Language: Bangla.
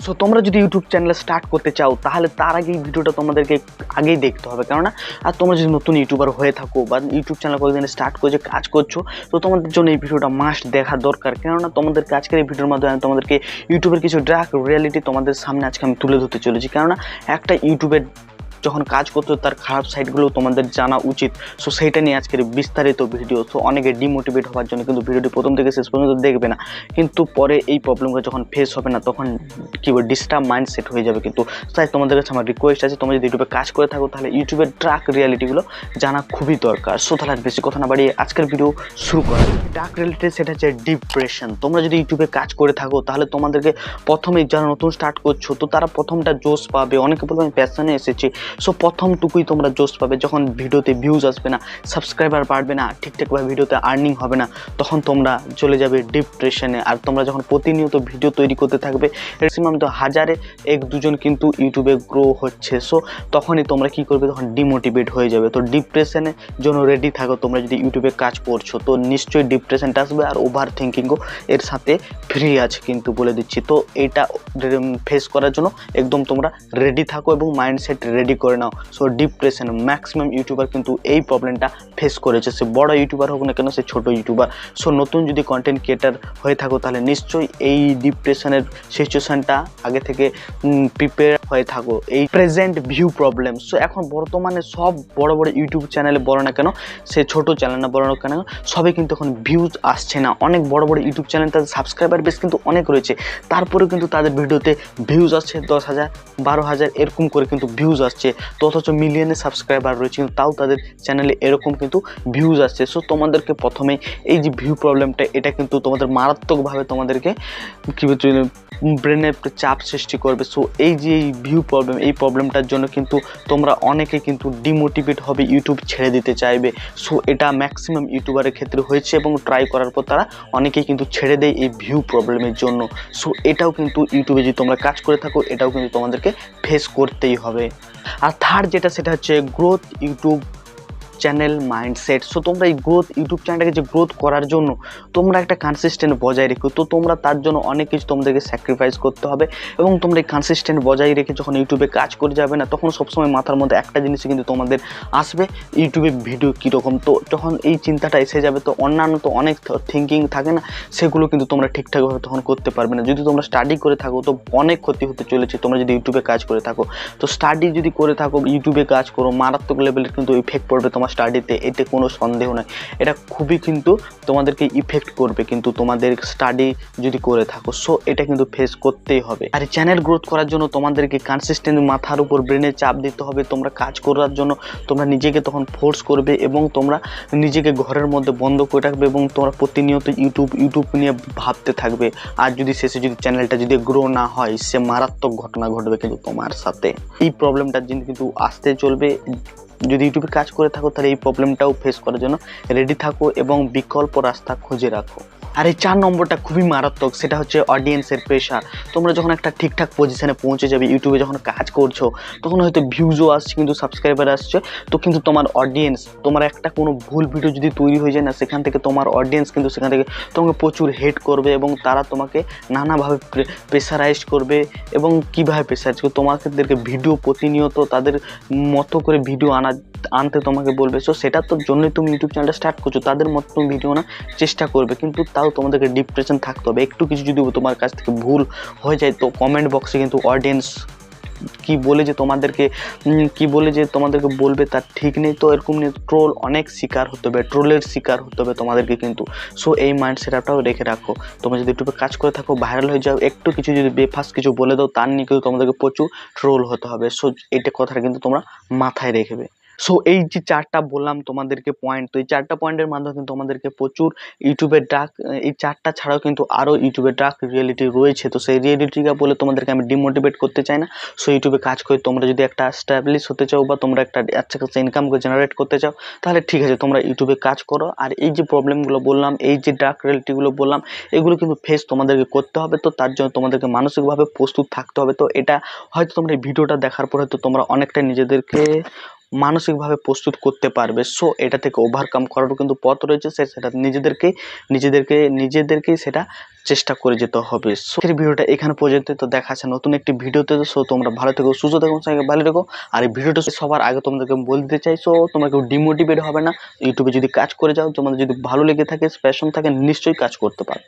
সো তোমরা যদি ইউটিউব চ্যানেল স্টার্ট করতে চাও তাহলে তার আগে এই ভিডিওটা তোমাদেরকে আগেই দেখতে হবে, কেননা আর তোমরা যদি নতুন ইউটিউবার হয়ে থাকো বা ইউটিউব চ্যানেল কয়েকদিন স্টার্ট করে কাজ করছো, তো তোমাদের জন্য এই ভিডিওটা মাস্ট দেখা দরকার। কেননা তোমাদেরকে আজকের এই ভিডিওর মাধ্যমে আমি তোমাদেরকে ইউটিউবের কিছু ডার্ক রিয়ালিটি তোমাদের সামনে আজকে আমি তুলে ধরতে চলেছি। কেননা একটা ইউটিউবের যখন কাজ করতে তার খারাপ সাইডগুলো তোমাদের জানা উচিত। সো সেইটা নিয়ে আজকের বিস্তারিত ভিডিও। সো অনেকে ডিমোটিভেট হওয়ার জন্য কিন্তু ভিডিওটি প্রথম থেকে শেষ পর্যন্ত দেখবে না, কিন্তু পরে এই প্রবলেমগুলো যখন ফেস হবে না তখন কী বলে ডিস্টার্ব মাইন্ডসেট হয়ে যাবে। কিন্তু তাই তোমাদের কাছে আমার রিকোয়েস্ট আছে, তোমরা যদি ইউটিউবে কাজ করে থাকো তাহলে ইউটিউবের ডার্ক রিয়ালিটিগুলো জানা খুবই দরকার। সো তাহলে আর বেশি কথা না বাড়িয়ে আজকের ভিডিও শুরু করা। ডার্ক রিয়ালিটি সেটা হচ্ছে ডিপ্রেশন। তোমরা যদি ইউটিউবে কাজ করে থাকো তাহলে তোমাদেরকে প্রথমেই যারা নতুন স্টার্ট করছো তো তারা প্রথমটা জোশ পাবে, অনেকে বলবে আমি প্যাশনে এসেছি। সো প্রথমটুকুই তোমরা জোশ পাবে, যখন ভিডিওতে ভিউজ আসবে না, সাবস্ক্রাইবার বাড়বে না, ঠিকঠাকভাবে ভিডিওতে আর্নিং হবে না, তখন তোমরা চলে যাবে ডিপ্রেশনে। আর তোমরা যখন প্রতিনিয়ত ভিডিও তৈরি করতে থাকবে, ম্যাক্সিমাম তো হাজারে এক দুজন কিন্তু ইউটিউবে গ্রো হচ্ছে। সো তখনই তোমরা কি করবে, তখন ডিমোটিভেট হয়ে যাবে। তো ডিপ্রেশনের জন্য রেডি থাকো। তোমরা যদি ইউটিউবে কাজ করছো তো নিশ্চয়ই ডিপ্রেশনটা আসবে, আর ওভার থিঙ্কিংও এর সাথে ফ্রি আছে কিন্তু বলে দিচ্ছি। তো এইটা ফেস করার জন্য একদম তোমরা রেডি থাকো এবং মাইন্ডসেট রেডি করে নাও। সো ডিপ্রেশন ম্যাক্সিমাম ইউটিউবার কিন্তু এই প্রবলেমটা ফেস করেছে, সে বড় ইউটিউবার হোক না কেন, সে ছোট ইউটিউবার। সো নতুন যদি কন্টেন্ট ক্রিয়েটার হয়ে থাকো তাহলে নিশ্চয়ই এই ডিপ্রেশনের সিচুয়েশনটা আগে থেকে প্রিপেয়ার হয়ে থাকো। এই প্রেজেন্ট ভিউ প্রবলেম। সো এখন বর্তমানে সব বড় বড় ইউটিউব চ্যানেলে বড় না কেন, সে ছোট চ্যানেল না বড় না কেন, সবে কিন্তু এখন ভিউজ আসছে না। অনেক বড় বড় ইউটিউব চ্যানেল তাদের সাবস্ক্রাইবার বেশ কিন্তু অনেক রয়েছে, তারপরেও কিন্তু তাদের ভিডিওতে ভিউজ আসছে 10,000 12,000 এরকম করে কিন্তু ভিউজ আসছে। তো অথচ মিলিয়নে সাবস্ক্রাইবার রয়েছে কিন্তু তাও তাদের চ্যানেলে এরকম কিন্তু ভিউজ আসছে। সো তোমাদেরকে প্রথমে এই যে ভিউ প্রবলেমটা, এটা কিন্তু তোমাদের মারাত্মকভাবে তোমাদেরকে কী বলছে ব্রেনে চাপ সৃষ্টি করবে। সো এই যে এই ভিউ প্রবলেম, এই প্রবলেমটার জন্য কিন্তু তোমরা অনেকে কিন্তু ডিমোটিভেট হবে, ইউটিউব ছেড়ে দিতে চাইবে। সো এটা ম্যাক্সিমাম ইউটিউবারের ক্ষেত্রে হয়েছে এবং ট্রাই করার পর তারা অনেকেই কিন্তু ছেড়ে দেয় এই ভিউ প্রবলেমের জন্য। সো এটাও কিন্তু ইউটিউবে যদি তোমরা কাজ করে থাকো এটাও কিন্তু তোমাদেরকে ফেস করতেই হবে। আর থার্ড যেটা, সেটা হচ্ছে growth YouTube channel mindset. So তোমরা এই গ্রোথ ইউটিউব চ্যানেলটাকে যে গ্রোথ করার জন্য তোমরা একটা কনসিস্টেন্ট বজায় রেখো। তো তোমরা তার জন্য অনেক কিছু তোমাদেরকে স্যাক্রিফাইস করতে হবে এবং তোমরা এই কনসিস্টেন্ট বজায় রেখে যখন ইউটিউবে কাজ করে যাবে না, তখন সবসময় মাথার মধ্যে একটা জিনিসই কিন্তু তোমাদের আসবে, ইউটিউবে ভিডিও কীরকম। তো যখন এই চিন্তাটা এসে যাবে তো অন্যান্য তো অনেক থিঙ্কিং থাকে না, সেগুলো কিন্তু তোমরা ঠিকঠাকভাবে তখন করতে পারবে না। যদি তোমরা স্টাডি করে থাকো তো অনেক ক্ষতি হতে চলেছে। তোমরা যদি ইউটিউবে কাজ করে থাকো তো স্টাডি যদি করে থাকো, ইউটিউবে কাজ করো, মারাত্মক লেভেলের কিন্তু ইফেক্ট পড়বে তোমার স্টাডিতে, এতে কোনো সন্দেহ নয়। এটা খুবই কিন্তু তোমাদেরকে ইফেক্ট করবে কিন্তু তোমাদের স্টাডি যদি করে থাকো। সো এটা কিন্তু ফেস করতেই হবে। আর চ্যানেল গ্রোথ করার জন্য তোমাদেরকে কনসিস্টেন্ট মাথার উপর ব্রেনে চাপ দিতে হবে। তোমরা কাজ করার জন্য তোমরা নিজেকে তখন ফোর্স করবে এবং তোমরা নিজেকে ঘরের মধ্যে বন্ধ করে রাখবে এবং তোমরা প্রতিনিয়ত ইউটিউব নিয়ে ভাবতে থাকবে। আর যদি শেষে যদি চ্যানেলটা যদি গ্রো না হয়, সে মারাত্মক ঘটনা ঘটবে কিন্তু তোমার সাথে। এই প্রবলেমটার জন্য কিন্তু আসতে চলবে। যদি ইউটিউবে কাজ করে থাকো তাহলে এই প্রবলেমটাও ফেস করার জন্য রেডি থাকো এবং বিকল্প রাস্তা খুঁজে রাখো। আর এই 4 নম্বরটা খুবই মারাত্মক, সেটা হচ্ছে অডিয়েন্সের প্রেশার। তোমরা যখন একটা ঠিকঠাক পজিশনে পৌঁছে যাবে, ইউটিউবে যখন কাজ করছো তখন হয়তো ভিউজও আসছে কিন্তু সাবস্ক্রাইবার আসছে, তো কিন্তু তোমার অডিয়েন্স, তোমার একটা কোনো ভুল ভিডিও যদি তৈরি হয়ে যায় না, সেখান থেকে তোমার অডিয়েন্স কিন্তু সেখান থেকে তোমাকে প্রচুর হেট করবে এবং তারা তোমাকে নানাভাবে প্রেশারাইজ করবে। এবং কীভাবে প্রেশারাইজ করবে, তোমাদেরকে ভিডিও প্রতিনিয়ত তাদের মতো করে ভিডিও আনতে তোমাকে বলবে। সো সেটার তো জন্যই তুমি ইউটিউব চ্যানেলটা স্টার্ট করছো, তাদের মতো তুমি ভিডিও না চেষ্টা করবে, কিন্তু তাও তোমাদেরকে ডিপ্রেশন থাকতে হবে। একটু কিছু যদি তোমার কাছ থেকে ভুল হয়ে যায় তো কমেন্ট বক্সে কিন্তু অডিয়েন্স কি বলে যে তোমাদেরকে বলবে তার ঠিক নেই। তো এরকম নিয়ে ট্রোল অনেক শিকার হতে হবে, ট্রোলের শিকার হতে হবে তোমাদেরকে কিন্তু। সো এই মাইন্ডসেটটাও রেখে রাখো। তোমরা যদি ইউটিউবে কাজ করে থাকো, ভাইরাল হয়ে যাও, একটু কিছু যদি বেফাস কিছু বলে দাও, তার নিয়ে কিন্তু তোমাদেরকে প্রচুর ট্রোল হতে হবে। সো এইটা কথাটা কিন্তু তোমরা মাথায় রেখবে। সো এই যে 4টা বললাম তোমাদেরকে পয়েন্ট, তো এই 4টা পয়েন্টের মাধ্যমে কিন্তু তোমাদেরকে প্রচুর ইউটিউবের ডার্ক, এই 4টা ছাড়াও কিন্তু আরও ইউটিউবের ডার্ক রিয়েলিটি রয়েছে। তো সেই রিয়েলিটিটা বলে তোমাদেরকে আমি ডিমোটিভেট করতে চাই না। সো ইউটিউবে কাজ করে তোমরা যদি একটা এস্টাবলিশ হতে চাও বা তোমরা একটা আচ্ছা কাছে ইনকাম জেনারেট করতে চাও তাহলে ঠিক আছে, তোমরা ইউটিউবে কাজ করো। আর এই যে প্রবলেমগুলো বললাম, এই যে ডার্ক রিয়েলিটিগুলো বললাম, এগুলো কিন্তু ফেস তোমাদেরকে করতে হবে। তো তার জন্য তোমাদেরকে মানসিকভাবে প্রস্তুত থাকতে হবে। তো এটা হয়তো তোমরা এই ভিডিওটা দেখার পর হয়তো তোমরা অনেকটা নিজেদেরকে মানসিকভাবে প্রস্তুত করতে পারবে। সো এটা থেকে ওভারকাম করারও কিন্তু পথ রয়েছে, সেটা নিজেদেরকেই সেটা চেষ্টা করে যেতে হবে। সো এই ভিডিওটা এখানে পর্যন্ত, তো দেখা আছে নতুন একটি ভিডিওতে। সো তোমরা ভালো থেকো, সুস্থ থেকো, ভালো থেকো। আর এই ভিডিওটা সবার আগে তোমাদেরকে বলতে চাই, সো তোমরা কেউ ডিমোটিভেট হবে না। ইউটিউবে যদি কাজ করে যাও, তোমাদের যদি ভালো লেগে থাকে, প্যাশন থাকে, নিশ্চয়ই কাজ করতে পারো।